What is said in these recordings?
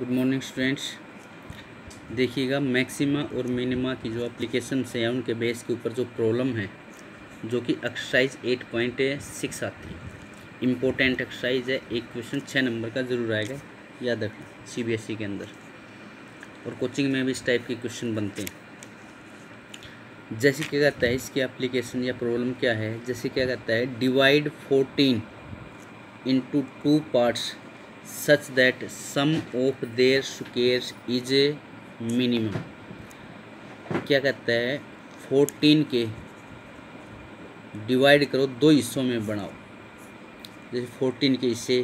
Good morning students. देखिएगा, maxima और minima की जो एप्लीकेशन है उनके बेस के ऊपर जो प्रॉब्लम है जो कि एक्सरसाइज 8.6 आती है। इम्पोर्टेंट एक्सरसाइज है। एक क्वेश्चन 6 नंबर का ज़रूर आएगा, याद रखना, सीबीएसई के अंदर। और कोचिंग में भी इस टाइप के क्वेश्चन बनते हैं। जैसे क्या कहता है इसकी एप्लीकेशन या प्रॉब्लम क्या है, जैसे क्या कहता है, divide 14 into 2 parts such that sum of their squares is a minimum। क्या कहता है, 14 के डिवाइड करो, 2 हिस्सों में बनाओ। जैसे 14 के हिस्से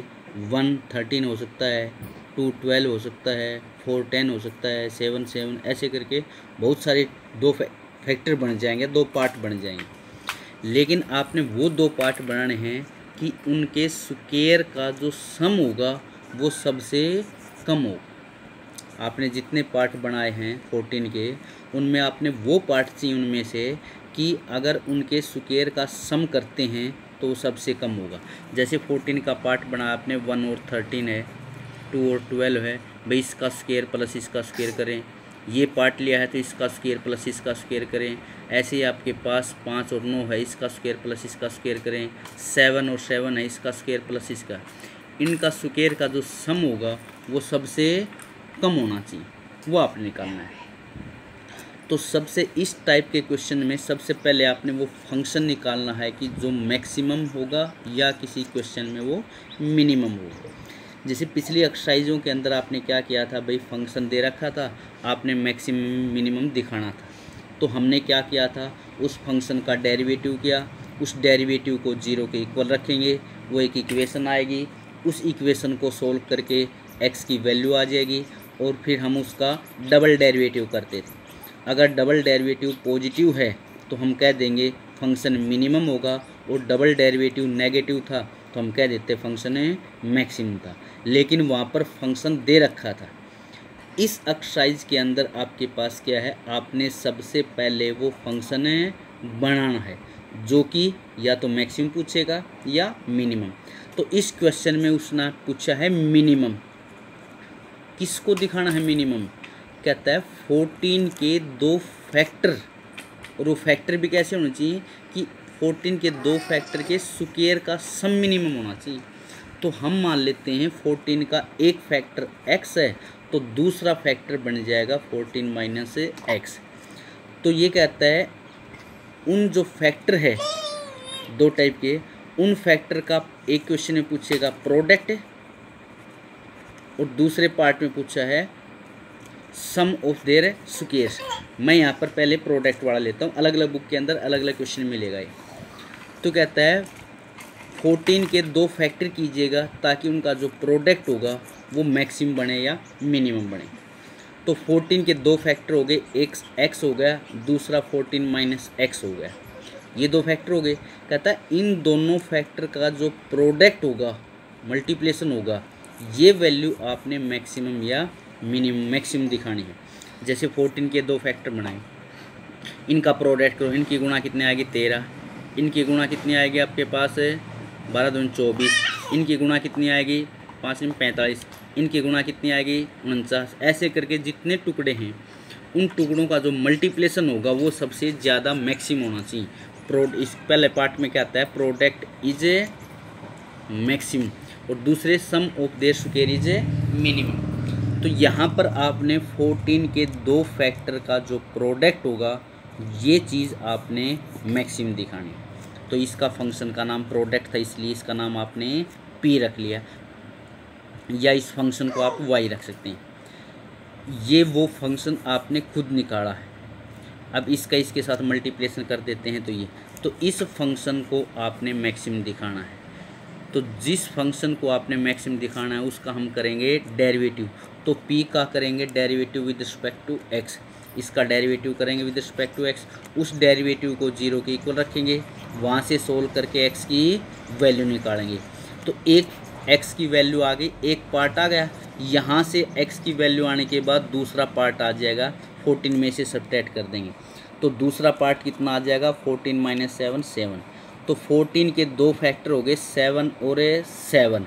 1 13 हो सकता है, 2 12 हो सकता है, 4 10 हो सकता है, 7 7, ऐसे करके बहुत सारे 2 फैक्टर बन जाएंगे, 2 पार्ट बन जाएंगे। लेकिन आपने वो 2 पार्ट बनाने हैं कि उनके स्क्वायर का जो सम होगा वो सबसे कम हो। आपने जितने पार्ट बनाए हैं 14 के, उनमें आपने वो पार्ट चाहिए उनमें से कि अगर उनके स्क्वायर का सम करते हैं तो वो सबसे कम होगा। जैसे 14 का पार्ट बना आपने, 1 और 13 है, 2 और 12 है, भाई इसका स्क्वायर प्लस इसका स्क्वायर करें। ये पार्ट लिया है तो इसका स्क्वायर प्लस इसका स्क्वायर करें। ऐसे ही आपके पास 5 और 9 है, इसका स्क्वायर प्लस इसका स्क्वायर करें। 7 और 7 है, इसका स्क्वायर प्लस इसका। इनका स्क्वायर का जो सम होगा वो सबसे कम होना चाहिए, वो आपने निकालना है। तो सबसे इस टाइप के क्वेश्चन में सबसे पहले आपने वो फंक्शन निकालना है कि जो मैक्सिमम होगा या किसी क्वेश्चन में वो मिनिमम होगा। जैसे पिछली एक्सरसाइजों के अंदर आपने क्या किया था, भाई फंक्शन दे रखा था, आपने मैक्सिमम मिनिमम दिखाना था। तो हमने क्या किया था, उस फंक्शन का डेरिवेटिव किया, उस डेरिवेटिव को 0 के इक्वल रखेंगे, वो एक इक्वेशन आएगी। उस इक्वेशन को सोल्व करके x की वैल्यू आ जाएगी और फिर हम उसका डबल डेरिवेटिव करते थे। अगर डबल डेरिवेटिव पॉजिटिव है तो हम कह देंगे फंक्शन मिनिमम होगा, और डबल डेरिवेटिव नेगेटिव था तो हम कह देते फंक्शन मैक्सिमम था। लेकिन वहाँ पर फंक्शन दे रखा था। इस एक्सरसाइज के अंदर आपके पास क्या है, आपने सबसे पहले वो फंक्शन बनाना है जो कि या तो मैक्सिमम पूछेगा या मिनिमम। तो इस क्वेश्चन में उसने पूछा है मिनिमम। किसको दिखाना है मिनिमम? कहता है 14 के 2 फैक्टर, और वो फैक्टर भी कैसे होना चाहिए कि 14 के 2 फैक्टर के स्क्वायर का सम मिनिमम होना चाहिए। तो हम मान लेते हैं 14 का एक फैक्टर x है, तो दूसरा फैक्टर बन जाएगा 14 माइनस x। तो ये कहता है उन जो फैक्टर है 2 टाइप के, उन फैक्टर का एक क्वेश्चन में पूछेगा प्रोडक्ट, और दूसरे पार्ट में पूछा है सम ऑफ देयर स्क्वायर्स। मैं यहाँ पर पहले प्रोडक्ट वाला लेता हूँ, अलग अलग बुक के अंदर अलग अलग क्वेश्चन मिलेगा ये। तो कहता है 14 के 2 फैक्टर कीजिएगा ताकि उनका जो प्रोडक्ट होगा वो मैक्सिमम बने या मिनिमम बने। तो 14 के 2 फैक्टर हो गए, एक x हो गया, दूसरा 14 माइनस x हो गया। ये 2 फैक्टर हो गए। कहता है इन दोनों फैक्टर का जो प्रोडक्ट होगा, मल्टीप्लिकेशन होगा, ये वैल्यू आपने मैक्सिमम या मिनिमम मैक्सिमम दिखानी है। जैसे 14 के 2 फैक्टर बनाए, इनका प्रोडक्ट करो, इनकी गुणा कितने आएगी 13, इनकी गुणा कितनी आएगी आपके पास 12 दूनी 24, इनकी गुणा कितनी आएगी 5 में 45, इनकी गुणा कितनी आएगी 49। ऐसे करके जितने टुकड़े हैं उन टुकड़ों का जो मल्टीप्लिकेशन होगा वो सबसे ज़्यादा मैक्सिमम होना चाहिए। इस पहले पार्ट में क्या आता है, प्रोडक्ट इज ए मैक्सिमम, और दूसरे sum of their square is a minimum. तो यहाँ पर आपने 14 के 2 फैक्टर का जो प्रोडक्ट होगा ये चीज़ आपने मैक्सिमम दिखानी। तो इसका फंक्शन का नाम प्रोडक्ट था, इसलिए इसका नाम आपने p रख लिया, या इस फंक्शन को आप y रख सकते हैं। ये वो फंक्शन आपने खुद निकाला है। अब इसका इसके साथ मल्टीप्लिकेशन कर देते हैं तो इस फंक्शन को आपने मैक्सिमम दिखाना है। तो जिस फंक्शन को आपने मैक्सिमम दिखाना है उसका हम करेंगे डेरिवेटिव। तो p का करेंगे derivative with respect to x, इसका डेरिवेटिव करेंगे विद रिस्पेक्ट टू x। उस डेरिवेटिव को 0 के इक्वल रखेंगे, वहाँ से सोल्व करके x की वैल्यू निकालेंगे। तो एक x की वैल्यू आ गई, एक पार्ट आ गया। यहाँ से x की वैल्यू आने के बाद दूसरा पार्ट आ जाएगा, 14 में से सब्ट्रैक्ट कर देंगे तो दूसरा पार्ट कितना आ जाएगा 14 माइनस 7 7। तो 14 के 2 फैक्टर हो गए 7 और 7।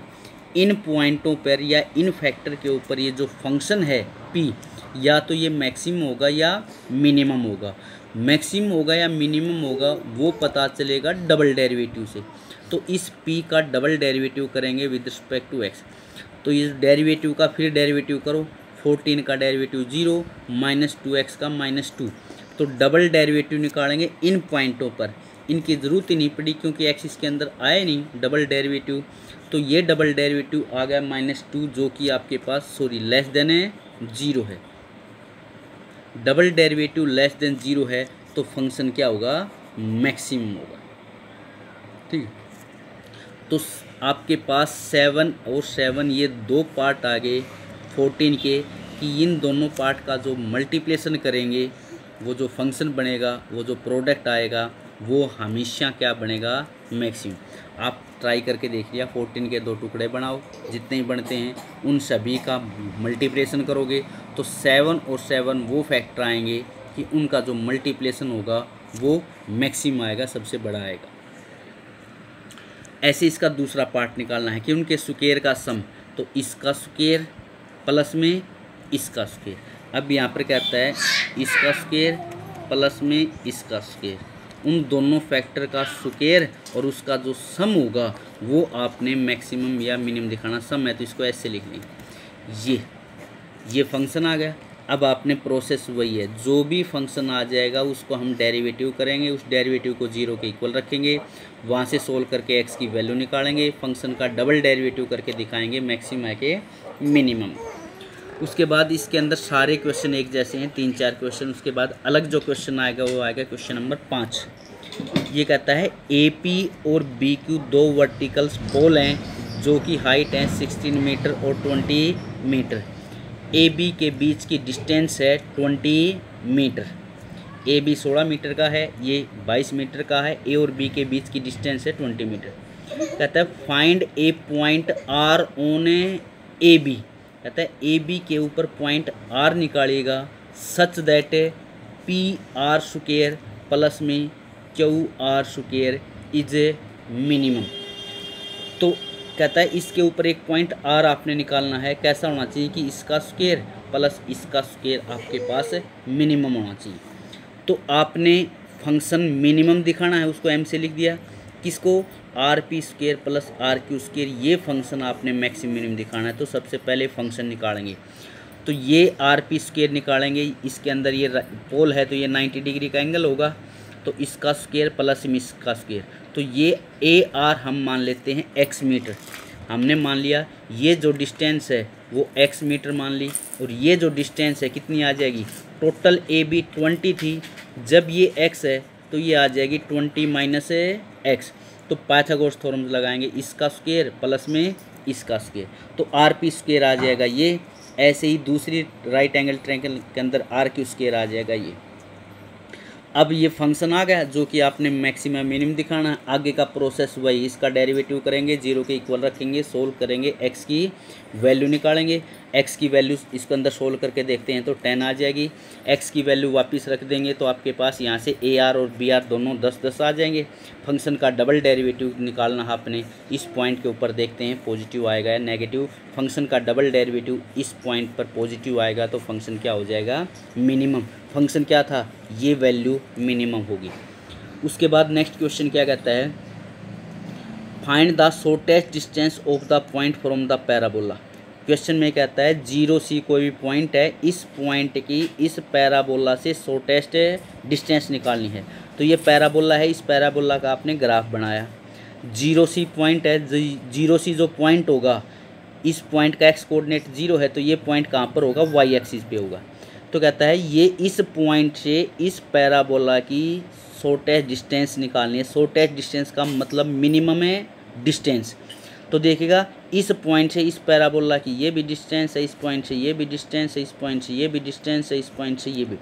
इन पॉइंटों पर या इन फैक्टर के ऊपर ये जो फंक्शन है p, या तो ये मैक्सिमम होगा या मिनिमम होगा। मैक्सिमम होगा या मिनिमम होगा वो पता चलेगा डबल डेरिवेटिव से। तो इस p का डबल डेरिवेटिव करेंगे विद रिस्पेक्ट टू x। तो इस डेरिवेटिव का फिर डेरिवेटिव करो, 14 का डेरिवेटिव 0 माइनस 2x का -2। तो डबल डेरिवेटिव निकालेंगे इन पॉइंटों पर। इनकी ज़रूरत ही नहीं पड़ी क्योंकि x इसके अंदर आया नहीं डबल डेरिवेटिव। तो ये डबल डेरिवेटिव आ गया -2 जो कि आपके पास लेस देन है 0 है। डबल डेरिवेटिव लेस देन 0 है तो फंक्शन क्या होगा, मैक्सिमम होगा। ठीक है, तो आपके पास 7 और 7 ये दो पार्ट आ गए 14 के, कि इन दोनों पार्ट का जो मल्टीप्लिकेशन करेंगे वो जो फंक्शन बनेगा, वो जो प्रोडक्ट आएगा वो हमेशा क्या बनेगा, मैक्सिमम। आप ट्राई करके देख लिया, 14 के दो टुकड़े बनाओ, जितने ही बनते हैं उन सभी का मल्टीप्लिकेशन करोगे तो 7 और 7 वो फैक्टर आएंगे कि उनका जो मल्टीप्लिकेशन होगा वो मैक्सिमम आएगा, सबसे बड़ा आएगा। ऐसे इसका दूसरा पार्ट निकालना है कि उनके स्क्वायर का सम, तो इसका स्क्वायर प्लस में इसका स्क्वायर। अब यहाँ पर कहता है इसका स्क्वायर प्लस में इसका स्क्वायर, उन दोनों फैक्टर का स्क्वायर और उसका जो सम होगा वो आपने मैक्सिमम या मिनिमम दिखाना। सम है तो इसको ऐसे लिख लें, ये फंक्शन आ गया। अब आपने प्रोसेस वही है, जो भी फंक्शन आ जाएगा उसको हम डेरिवेटिव करेंगे, उस डेरिवेटिव को 0 के इक्वल रखेंगे, वहाँ से सोल्व करके x की वैल्यू निकालेंगे, फंक्शन का डबल डेरिवेटिव करके दिखाएंगे मैक्सिमम है कि मिनिमम। उसके बाद इसके अंदर सारे क्वेश्चन एक जैसे हैं, 3-4 क्वेश्चन। उसके बाद अलग जो क्वेश्चन आएगा वो आएगा क्वेश्चन नंबर 5। ये कहता है AP और BQ दो वर्टिकल्स पोल हैं जो कि हाइट है 16 मीटर और 20 मीटर। AB के बीच की डिस्टेंस है 20 मीटर। AB 16 मीटर का है, ये 22 मीटर का है। A और B के बीच की डिस्टेंस है 20 मीटर। कहता है find a point R on AB। कहता है AB के ऊपर पॉइंट R निकालिएगा such that PR square plus में QR स्क्वायर इज मिनिमम। तो कहता है इसके ऊपर एक पॉइंट R आपने निकालना है, कैसा होना चाहिए कि इसका स्क्वायर प्लस इसका स्क्वायर आपके पास मिनिमम होना चाहिए। तो आपने फंक्शन मिनिमम दिखाना है, उसको M से लिख दिया, किसको, RP square plus RQ square, ये फंक्शन आपने मैक्सिमम मिनिमम दिखाना है। तो सबसे पहले फंक्शन निकालेंगे, तो ये RP स्क्वायर निकालेंगे, इसके अंदर ये पोल है तो ये 90 डिग्री का एंगल होगा, तो इसका स्क्वायर प्लस में इसका स्क्वायर। तो ये AR हम मान लेते हैं x मीटर, हमने मान लिया। ये जो डिस्टेंस है वो x मीटर मान ली, और ये जो डिस्टेंस है कितनी आ जाएगी, टोटल AB 20 थी, जब ये x है तो ये आ जाएगी 20 माइनस x। तो पाइथागोरस थ्योरम लगाएंगे, इसका स्क्वायर प्लस में इसका स्क्वायर, तो RP स्क्वायर आ जाएगा ये। ऐसे ही दूसरी राइट एंगल ट्रायंगल के अंदर RQ स्क्वायर आ जाएगा ये। अब ये फंक्शन आ गया जो कि आपने मैक्सिमम मिनिमम दिखाना है। आगे का प्रोसेस वही, इसका डेरिवेटिव करेंगे, 0 के इक्वल रखेंगे, सोल्व करेंगे, x की वैल्यू निकालेंगे। x की वैल्यू इसके अंदर सोल्व करके देखते हैं तो 10 आ जाएगी। x की वैल्यू वापस रख देंगे तो आपके पास यहाँ से AR और BR दोनों 10-10 आ जाएंगे। फंक्शन का डबल डेरिवेटिव निकालना है आपने, इस पॉइंट के ऊपर देखते हैं पॉजिटिव आएगा या नेगेटिव। फंक्शन का डबल डेरिवेटिव इस पॉइंट पर पॉजिटिव आएगा तो फंक्शन क्या हो जाएगा, मिनिमम। फंक्शन क्या था, ये वैल्यू मिनिमम होगी। उसके बाद नेक्स्ट क्वेश्चन क्या कहता है, find the shortest distance of the point from the parabola. Question में कहता है 0C कोई भी पॉइंट है, इस पॉइंट की इस पैराबोला से शॉर्टेस्ट डिस्टेंस निकालनी है। तो ये पैराबोला है, इस पैराबोला का आपने ग्राफ बनाया, 0C पॉइंट है, 0C जो पॉइंट होगा, इस पॉइंट का x कोऑर्डिनेट 0 है तो ये पॉइंट कहाँ पर होगा, y एक्सिस पे होगा। तो कहता है ये इस पॉइंट से इस पैराबोला की शॉर्टेस्ट डिस्टेंस निकालनी है। शॉर्टेस्ट डिस्टेंस का मतलब मिनिमम है डिस्टेंस। तो देखिएगा इस पॉइंट से इस पैराबोला की ये भी डिस्टेंस है, इस पॉइंट से ये भी डिस्टेंस है, इस पॉइंट से ये भी डिस्टेंस है, इस पॉइंट से ये भी,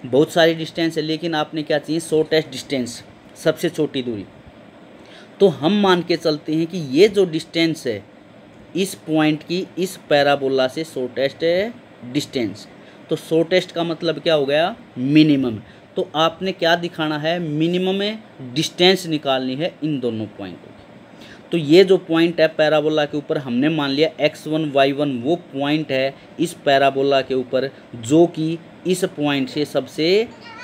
बहुत सारी डिस्टेंस है, लेकिन आपने क्या चाहिए, शॉर्टेस्ट डिस्टेंस, सबसे छोटी दूरी। तो हम मान के चलते हैं कि ये जो डिस्टेंस है इस पॉइंट की इस पैराबोला से शॉर्टेस्ट डिस्टेंस, तो शॉर्टेस्ट का मतलब क्या हो गया, मिनिमम। तो आपने क्या दिखाना है, मिनिमम डिस्टेंस निकालनी है इन दोनों पॉइंटों की। तो ये जो पॉइंट है पैराबोला के ऊपर, हमने मान लिया x1 y1 वो पॉइंट है इस पैराबोला के ऊपर जो कि इस पॉइंट से सबसे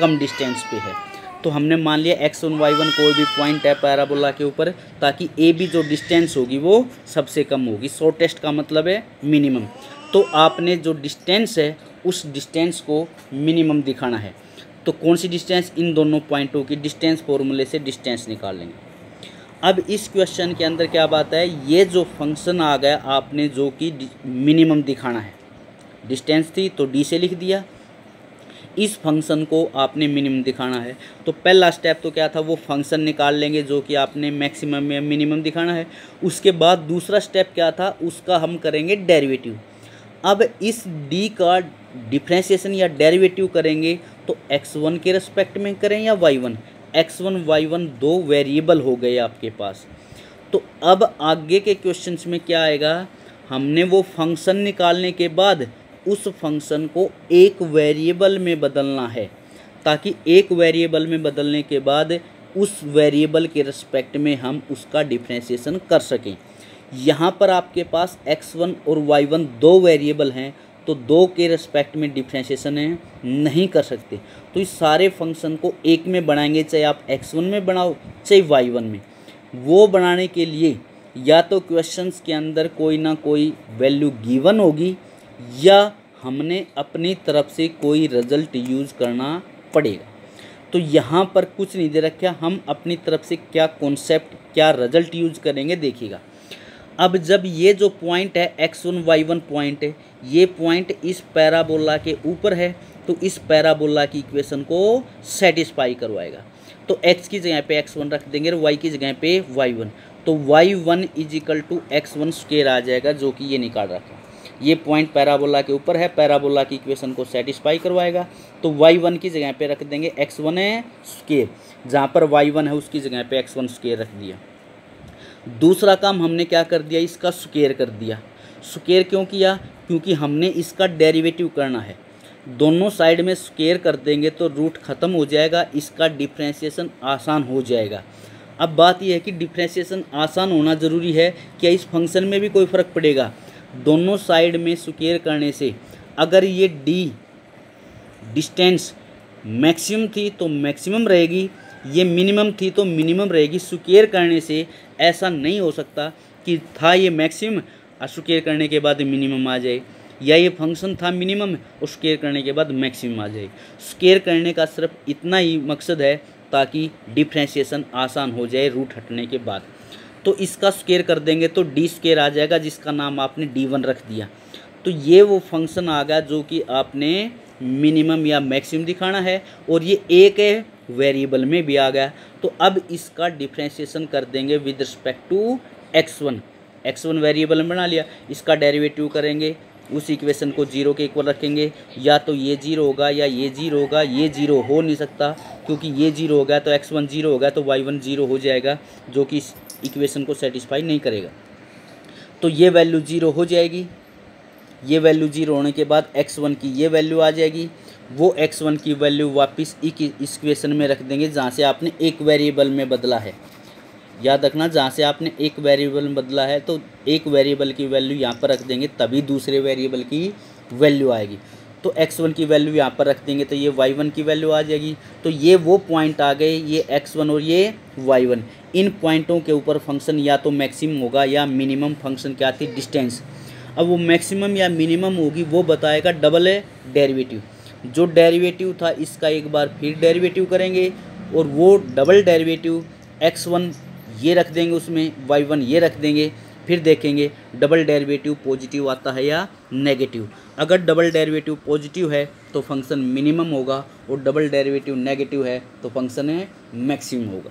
कम डिस्टेंस पे है। तो हमने मान लिया x1 y1 कोई भी पॉइंट है पैराबोला के ऊपर, ताकि ए बी जो डिस्टेंस होगी वो सबसे कम होगी। शॉर्टेस्ट का मतलब है मिनिमम। तो आपने जो डिस्टेंस है उस डिस्टेंस को मिनिमम दिखाना है। तो कौन सी डिस्टेंस? इन दोनों पॉइंटों की डिस्टेंस फॉर्मूले से डिस्टेंस निकाल लेंगे। अब इस क्वेश्चन के अंदर क्या बात है, ये जो फंक्शन आ गया आपने जो कि मिनिमम दिखाना है, डिस्टेंस थी तो डी से लिख दिया, इस फंक्शन को आपने मिनिमम दिखाना है। तो पहला स्टेप तो क्या था, वो फंक्शन निकाल लेंगे जो कि आपने मैक्सिमम या मिनिमम दिखाना है। उसके बाद दूसरा स्टेप क्या था, उसका हम करेंगे डेरिवेटिव। अब इस डी का डिफ्रेंशिएशन या डेरिवेटिव करेंगे तो x1 के रिस्पेक्ट में करें या y1, x1 y1 दो वेरिएबल हो गए आपके पास। तो अब आगे के क्वेश्चंस में क्या आएगा, हमने वो फंक्शन निकालने के बाद उस फंक्शन को एक वेरिएबल में बदलना है, ताकि एक वेरिएबल में बदलने के बाद उस वेरिएबल के रिस्पेक्ट में हम उसका डिफ्रेंशिएशन कर सकें। यहाँ पर आपके पास x1 और y1 दो वेरिएबल हैं, तो दो के रिस्पेक्ट में डिफ्रेंशिएशन है नहीं कर सकते। तो इस सारे फंक्शन को एक में बनाएंगे, चाहे आप x1 में बनाओ चाहे y1 में। वो बनाने के लिए या तो क्वेश्चंस के अंदर कोई ना कोई वैल्यू गिवन होगी या हमने अपनी तरफ से कोई रिजल्ट यूज़ करना पड़ेगा। तो यहाँ पर कुछ नहीं दे रखा, हम अपनी तरफ से क्या कॉन्सेप्ट क्या रिजल्ट यूज़ करेंगे देखिएगा। अब जब ये जो पॉइंट है x1 y1 पॉइंट है, ये पॉइंट इस पैराबोला के ऊपर है, तो इस पैराबोला की इक्वेशन को सेटिस्फाई करवाएगा। तो x की जगह पे x1 रख देंगे और y की जगह पे y1, तो y1 is equal to x1 square आ जाएगा, जो कि ये निकाल रखा है। ये पॉइंट पैराबोला के ऊपर है, पैराबोला की इक्वेशन को सेटिस्फाई करवाएगा। तो y1 की जगह पे रख देंगे x1 स्क्वायर, जहाँ पर y1 है उसकी जगह पे x1 स्क्वायर रख दिया। दूसरा काम हमने क्या कर दिया, इसका स्क्वायर कर दिया। स्क्वायर क्यों किया, क्योंकि हमने इसका डेरिवेटिव करना है। दोनों साइड में स्क्वायर कर देंगे तो रूट ख़त्म हो जाएगा, इसका डिफ्रेंशिएशन आसान हो जाएगा। अब बात यह है कि डिफ्रेंशिएशन आसान होना ज़रूरी है, क्या इस फंक्शन में भी कोई फ़र्क पड़ेगा? दोनों साइड में स्क्वायर करने से अगर ये डी डिस्टेंस मैक्सिमम थी तो मैक्सिमम रहेगी, ये मिनिमम थी तो मिनिमम रहेगी। स्क्वायर करने से ऐसा नहीं हो सकता कि था ये मैक्सिमम और स्क्वायर करने के बाद मिनिमम आ जाए, या ये फंक्शन था मिनिमम और स्क्वायर करने के बाद मैक्सिमम आ जाए। स्क्वायर करने का सिर्फ इतना ही मकसद है ताकि डिफ्रेंशिएशन आसान हो जाए रूट हटने के बाद। तो इसका स्क्वायर कर देंगे तो डी स्क्वायर आ जाएगा, जिसका नाम आपने d1 रख दिया। तो ये वो फंक्शन आ गया जो कि आपने मिनिमम या मैक्सिमम दिखाना है, और ये एक वेरिएबल में भी आ गया। तो अब इसका डिफ्रेंशिएशन कर देंगे with respect to x1 variable में बना लिया, इसका डेरिवेटिव करेंगे, उस इक्वेशन को 0 के इक्वल रखेंगे। या तो ये 0 होगा या ये 0 होगा, ये 0 हो नहीं सकता क्योंकि ये 0 हो गया तो x1 0 हो गया तो y1 0 हो जाएगा, जो कि इस इक्वेशन को सेटिस्फाई नहीं करेगा। तो ये वैल्यू 0 हो जाएगी। ये वैल्यू 0 होने के बाद x1 की ये वैल्यू आ जाएगी। वो x1 की वैल्यू वापस इस इक्वेशन में रख देंगे जहाँ से आपने एक वेरिएबल में बदला है। याद रखना, जहाँ से आपने एक वेरिएबल में बदला है तो एक वेरिएबल की वैल्यू यहाँ पर रख देंगे, तभी दूसरे वेरिएबल की वैल्यू आएगी। तो x1 की वैल्यू यहाँ पर रख देंगे तो ये y1 की वैल्यू आ जाएगी। तो ये वो पॉइंट आ गए, ये x1 और ये y1। इन पॉइंटों के ऊपर फंक्शन या तो मैक्सिमम होगा या मिनिमम। फंक्शन क्या थी, डिस्टेंस। अब वो मैक्सिमम या मिनिमम होगी वो बताएगा डबल डेरिवेटिव। जो डेरिवेटिव था इसका एक बार फिर डेरिवेटिव करेंगे, और वो डबल डेरिवेटिव x1 ये रख देंगे, उसमें y1 ये रख देंगे। फिर देखेंगे डबल डेरिवेटिव पॉजिटिव आता है या नेगेटिव। अगर डबल डेरिवेटिव पॉजिटिव है तो फंक्शन मिनिमम होगा, और डबल डेरिवेटिव नेगेटिव है तो फंक्शन मैक्सिमम होगा।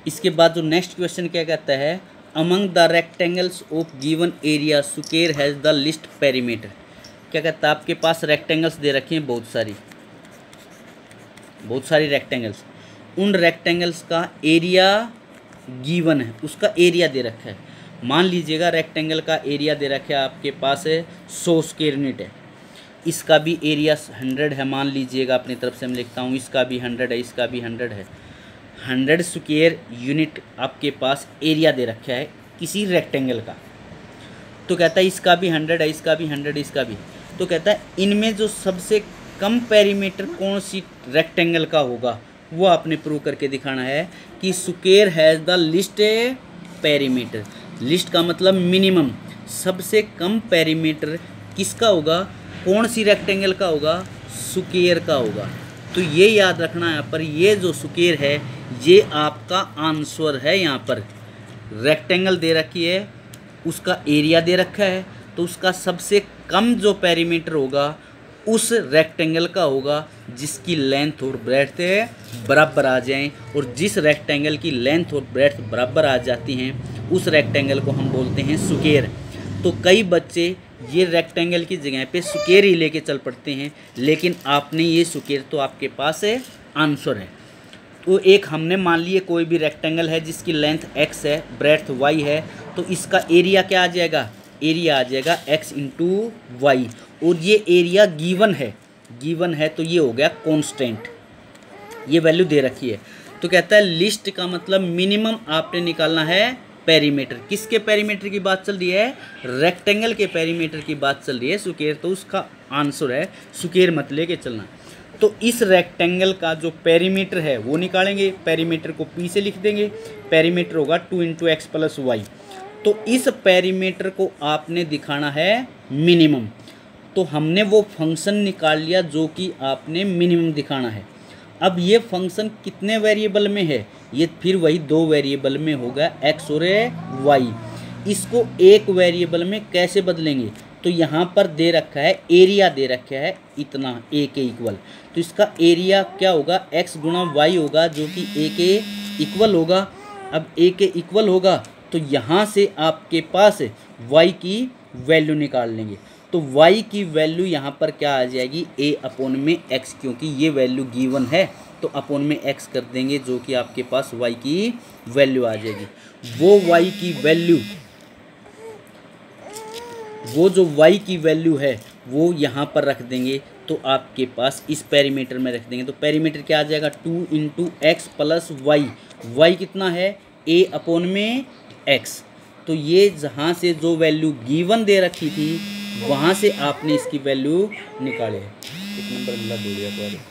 इसके बाद जो नेक्स्ट क्वेश्चन क्या कहता है, among the rectangles of given area square has the list perimeter. क्या कहता है, आपके पास रेक्टेंगल्स दे रखे हैं बहुत सारी रेक्टेंगल्स। उन रेक्टेंगल्स का एरिया गिवन है, उसका एरिया दे रखा है। मान लीजिएगा रेक्टेंगल का एरिया दे रखा है आपके पास 100 स्क्वायर यूनिट है, इसका भी एरिया 100 है। मान लीजिएगा अपनी तरफ से मैं लिखता हूँ, इसका भी 100 है, इसका भी 100 है। 100 स्क्वायर यूनिट आपके पास एरिया दे रखा है किसी रेक्टेंगल का, तो कहता है इसका भी 100 है, इसका भी 100, इसका भी। तो कहता है इनमें जो सबसे कम पेरीमीटर कौन सी रेक्टेंगल का होगा वो आपने प्रूव करके दिखाना है कि square has the list perimeter. List का मतलब मिनिमम, सबसे कम पेरीमीटर किसका होगा, कौन सी रेक्टेंगल का होगा, स्क्वायर का होगा। तो ये याद रखना है यहाँ पर, ये जो स्क्वायर है ये आपका आंसर है। यहाँ पर रेक्टेंगल दे रखी है, उसका एरिया दे रखा है, तो उसका सबसे कम जो पेरीमीटर होगा उस रेक्टेंगल का होगा जिसकी लेंथ और ब्रेड्थ बराबर आ जाएं, और जिस रेक्टेंगल की लेंथ और ब्रेड्थ बराबर आ जाती हैं उस रेक्टेंगल को हम बोलते हैं स्क्वायर। तो कई बच्चे ये रेक्टेंगल की जगह पे स्क्वायर ही लेके चल पड़ते हैं, लेकिन आपने ये स्क्वायर तो आपके पास है आंसर है। तो एक हमने मान लिए कोई भी रेक्टेंगल है जिसकी लेंथ x है, ब्रेड्थ y है, तो इसका एरिया क्या आ जाएगा, एरिया आ जाएगा x इंटू वाई, और ये एरिया गिवन है तो ये हो गया कांस्टेंट, ये वैल्यू दे रखी है। तो कहता है लिस्ट का मतलब मिनिमम आपने निकालना है पेरीमीटर। किसके पेरीमीटर की बात चल रही है, रेक्टेंगल के पेरीमीटर की बात चल रही है, स्क्वायर तो उसका आंसर है, स्क्वायर मत लेके चलना। तो इस रेक्टेंगल का जो पेरीमीटर है वो निकालेंगे, पेरीमीटर को p से लिख देंगे, पेरीमीटर होगा 2 इंटू एक्स प्लस वाई। तो इस पेरीमीटर को आपने दिखाना है मिनिमम, तो हमने वो फंक्शन निकाल लिया जो कि आपने मिनिमम दिखाना है। अब ये फंक्शन कितने वेरिएबल में है, ये फिर वही 2 वेरिएबल में होगा x और y। इसको एक वेरिएबल में कैसे बदलेंगे, तो यहाँ पर दे रखा है एरिया दे रखा है इतना a के इक्वल, तो इसका एरिया क्या होगा x गुणा y होगा जो कि a के इक्वल होगा। अब a के इक्वल होगा तो यहाँ से आपके पास y की वैल्यू निकाल लेंगे, तो y की वैल्यू यहाँ पर क्या आ जाएगी, a अपॉन में x, क्योंकि ये वैल्यू गिवन है तो अपॉन में x कर देंगे जो कि आपके पास y की वैल्यू आ जाएगी। वो y की वैल्यू, वो जो y की वैल्यू है वो यहाँ पर रख देंगे, तो आपके पास इस पेरीमीटर में रख देंगे। तो पेरीमीटर क्या आ जाएगा, 2 into x plus y, y कितना है a अपॉन में x। तो ये जहाँ से जो वैल्यू गिवन दे रखी थी वहाँ से आपने इसकी वैल्यू निकाले। एक नंबर मिला, दो